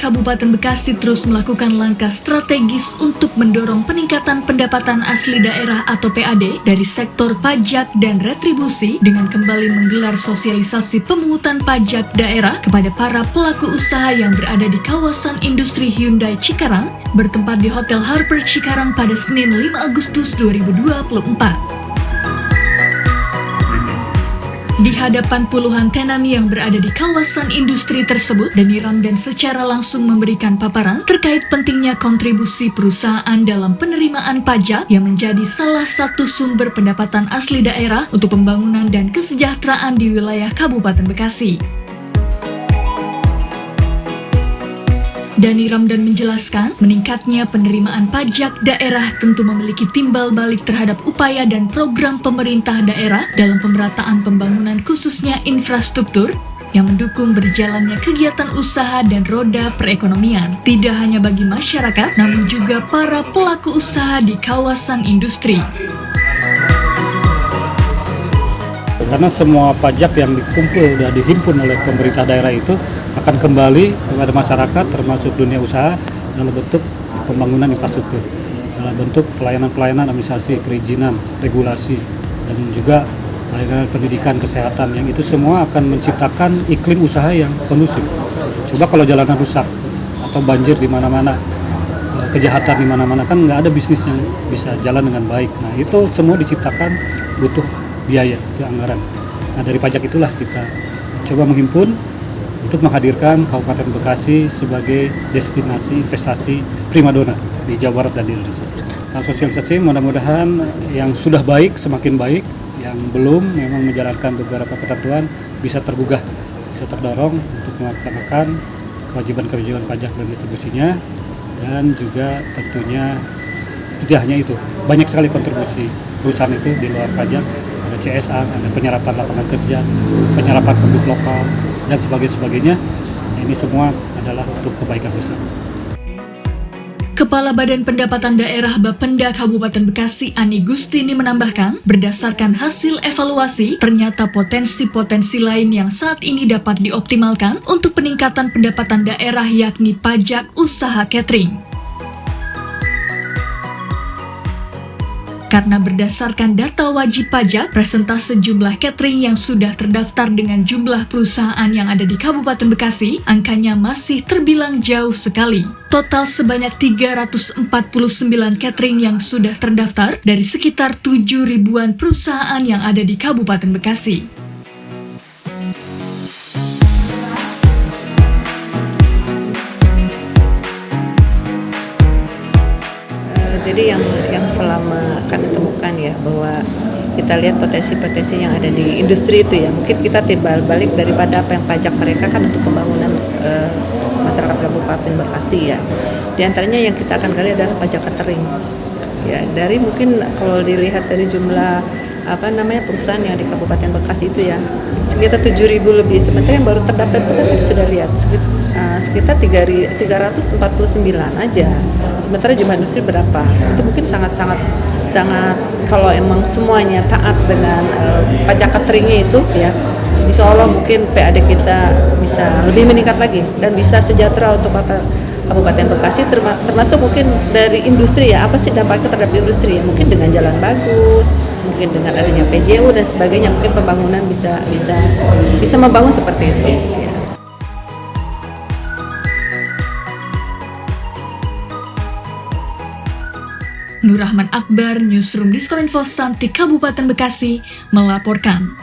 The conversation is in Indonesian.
Kabupaten Bekasi terus melakukan langkah strategis untuk mendorong peningkatan pendapatan asli daerah atau PAD dari sektor pajak dan retribusi dengan kembali menggelar sosialisasi pemungutan pajak daerah kepada para pelaku usaha yang berada di kawasan industri Hyundai Cikarang bertempat di Hotel Harper Cikarang pada Senin 5 Agustus 2024. Di hadapan puluhan tenan yang berada di kawasan industri tersebut, Denny Ramdan secara langsung memberikan paparan terkait pentingnya kontribusi perusahaan dalam penerimaan pajak yang menjadi salah satu sumber pendapatan asli daerah untuk pembangunan dan kesejahteraan di wilayah Kabupaten Bekasi. Denny Ramdan menjelaskan, meningkatnya penerimaan pajak daerah tentu memiliki timbal balik terhadap upaya dan program pemerintah daerah dalam pemerataan pembangunan khususnya infrastruktur yang mendukung berjalannya kegiatan usaha dan roda perekonomian, tidak hanya bagi masyarakat, namun juga para pelaku usaha di kawasan industri. Karena semua pajak yang dikumpul dan dihimpun oleh pemerintah daerah itu akan kembali kepada masyarakat termasuk dunia usaha dalam bentuk pembangunan infrastruktur, dalam bentuk pelayanan-pelayanan administrasi, perizinan, regulasi, dan juga pelayanan pendidikan, kesehatan, yang itu semua akan menciptakan iklim usaha yang kondusif. Coba kalau jalanan rusak atau banjir di mana-mana, kejahatan di mana-mana, kan nggak ada bisnis yang bisa jalan dengan baik. Nah, itu semua diciptakan butuh biaya, itu anggaran. Nah, dari pajak itulah kita coba menghimpun untuk menghadirkan Kabupaten Bekasi sebagai destinasi investasi primadona di Jawa Barat dan di Indonesia. Setelah sosialisasi, mudah-mudahan yang sudah baik semakin baik, yang belum memang menjalankan beberapa ketentuan bisa tergugah, bisa terdorong untuk melaksanakan kewajiban-kewajiban pajak dan retribusinya, dan juga tentunya tidak hanya itu, banyak sekali kontribusi perusahaan itu di luar pajak. Ada CSR, ada penyerapan lapangan kerja, penyerapan produk lokal, dan sebagainya. Ini semua adalah untuk kebaikan bersama. Kepala Badan Pendapatan Daerah Bapenda Kabupaten Bekasi, Ani Gustini menambahkan, berdasarkan hasil evaluasi, ternyata potensi-potensi lain yang saat ini dapat dioptimalkan untuk peningkatan pendapatan daerah yakni pajak usaha catering. Karena berdasarkan data wajib pajak, persentase jumlah catering yang sudah terdaftar dengan jumlah perusahaan yang ada di Kabupaten Bekasi, angkanya masih terbilang jauh sekali. Total sebanyak 349 catering yang sudah terdaftar dari sekitar 7 ribuan perusahaan yang ada di Kabupaten Bekasi. Jadi yang selama kami temukan ya, bahwa kita lihat potensi-potensi yang ada di industri itu ya, mungkin kita timbal balik daripada apa yang pajak mereka kan untuk pembangunan masyarakat Kabupaten Bekasi ya. Di antaranya yang kita akan gali adalah pajak catering. Ya, dari mungkin kalau dilihat dari jumlah perusahaan yang di Kabupaten Bekasi itu ya sekitar 7.000 lebih, sementara yang baru terdaftar itu kan kita sudah lihat sekitar 349 aja, sementara jumlah industri berapa, itu mungkin sangat kalau emang semuanya taat dengan pajak cateringnya itu ya, insya Allah mungkin PAD kita bisa lebih meningkat lagi dan bisa sejahtera untuk Kabupaten Bekasi, termasuk mungkin dari industri ya, apa sih dampaknya terhadap industri ya, mungkin dengan jalan bagus, mungkin dengan adanya PJU dan sebagainya, mungkin pembangunan bisa membangun seperti itu ya. Nur Rahman Akbar, Newsroom Diskominfo Santi Kabupaten Bekasi melaporkan.